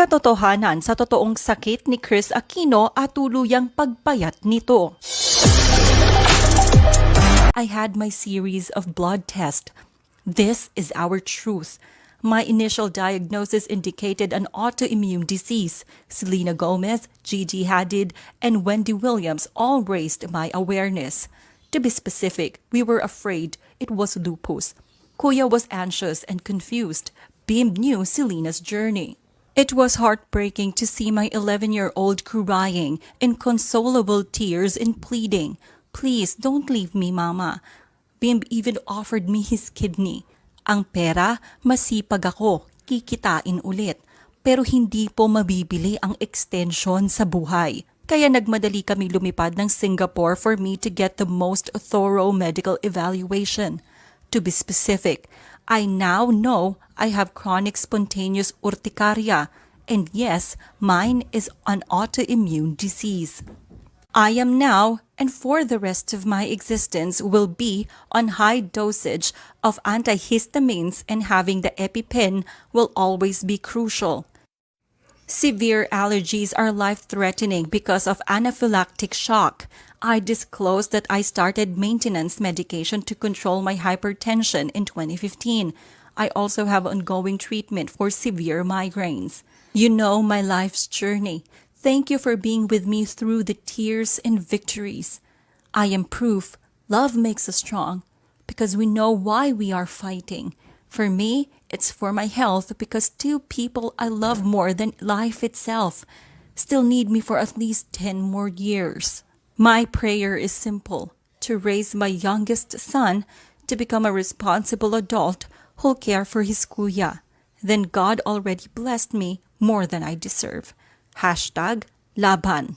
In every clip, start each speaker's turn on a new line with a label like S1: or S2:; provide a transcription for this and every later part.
S1: Katotohanan sa totoong sakit ni Kris Aquino at tuluyang pagpayat nito. I had my series of blood tests. This is our truth. My initial diagnosis indicated an autoimmune disease. Selena Gomez, Gigi Hadid, and Wendy Williams all raised my awareness. To be specific, we were afraid it was lupus. Kuya was anxious and confused. Bim knew Selena's journey. It was heartbreaking to see my 11-year-old crying, inconsolable tears and pleading, "Please, don't leave me, Mama." Bim even offered me his kidney. Ang pera, masipag ako, kikitain ulit. Pero hindi po mabibili ang extension sa buhay. Kaya nagmadali kami lumipad ng Singapore for me to get the most thorough medical evaluation. To be specific, I now know I have chronic spontaneous urticaria, and yes, mine is an autoimmune disease. I am now, and for the rest of my existence, will be on high dosage of antihistamines, and having the EpiPen will always be crucial. Severe allergies are life-threatening because of anaphylactic shock. I disclosed that I started maintenance medication to control my hypertension in 2015. I also have ongoing treatment for severe migraines. You know my life's journey. Thank you for being with me through the tears and victories. I am proof love makes us strong because we know why we are fighting. For me, it's for my health because two people I love more than life itself still need me for at least 10 more years. My prayer is simple: to raise my youngest son to become a responsible adult who'll care for his kuya. Then God already blessed me more than I deserve. #Laban.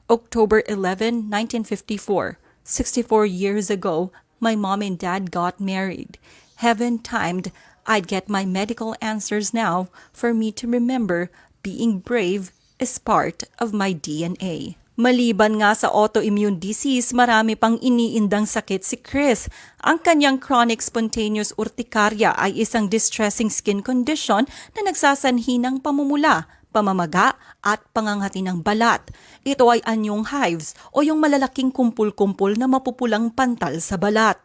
S1: October 11, 1954. 64 years ago, my mom and dad got married. Heaven timed I'd get my medical answers now for me to remember being brave is part of my DNA. Maliban nga sa autoimmune disease, marami pang iniindang sakit si Kris. Ang kanyang chronic spontaneous urticaria ay isang distressing skin condition na nagsasanhi ng pamumula, pamamaga at pangangati ng balat. Ito ay anyong hives o yung malalaking kumpul-kumpul na mapupulang pantal sa balat.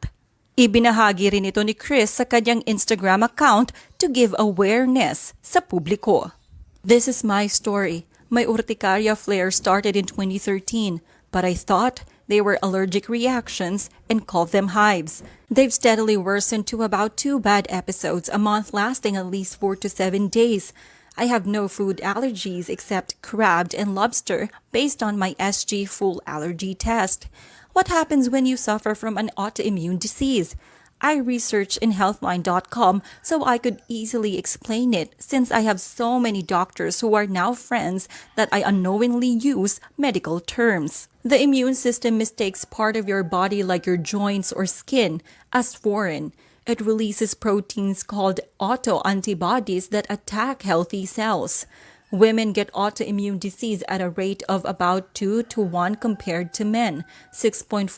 S1: Ibinahagi rin ito ni Kris sa kanyang Instagram account to give awareness sa publiko. This is my story. My urticaria flare started in 2013, but I thought they were allergic reactions and called them hives. They've steadily worsened to about 2 bad episodes a month lasting at least 4 to 7 days. I have no food allergies except crab and lobster based on my SG full allergy test. What happens when you suffer from an autoimmune disease? I researched in healthline.com so I could easily explain it since I have so many doctors who are now friends that I unknowingly use medical terms. The immune system mistakes part of your body like your joints or skin as foreign. It releases proteins called autoantibodies that attack healthy cells. Women get autoimmune disease at a rate of about 2 to 1 compared to men, 6.4%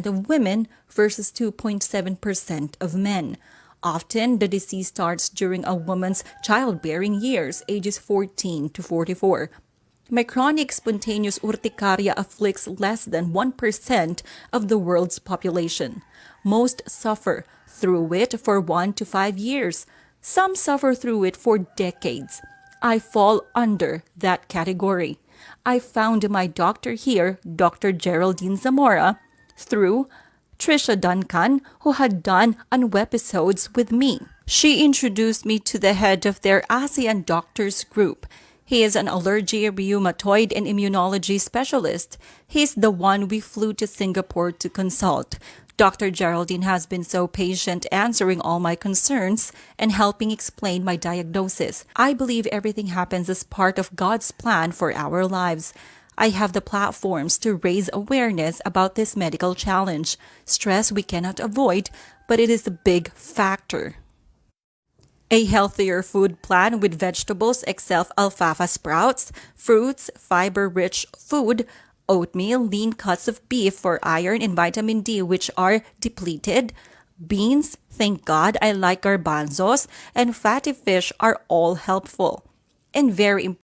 S1: of women versus 2.7% of men. Often, the disease starts during a woman's childbearing years, ages 14 to 44. My chronic spontaneous urticaria afflicts less than 1% of the world's population. Most suffer through it for 1 to 5 years. Some suffer through it for decades. I fall under that category. I found my doctor here, Dr. Geraldine Zamora, through Trisha Duncan, who had done episodes with me. She introduced me to the head of their ASEAN doctors group. He is an allergy, rheumatoid, and immunology specialist. He's the one we flew to Singapore to consult. Dr. Geraldine has been so patient answering all my concerns and helping explain my diagnosis. I believe everything happens as part of God's plan for our lives. I have the platforms to raise awareness about this medical challenge. Stress we cannot avoid, but it is a big factor. A healthier food plan with vegetables except alfalfa sprouts, fruits, fiber-rich food, oatmeal, lean cuts of beef for iron and vitamin D which are depleted, beans, thank God I like garbanzos, and fatty fish are all helpful. And very important,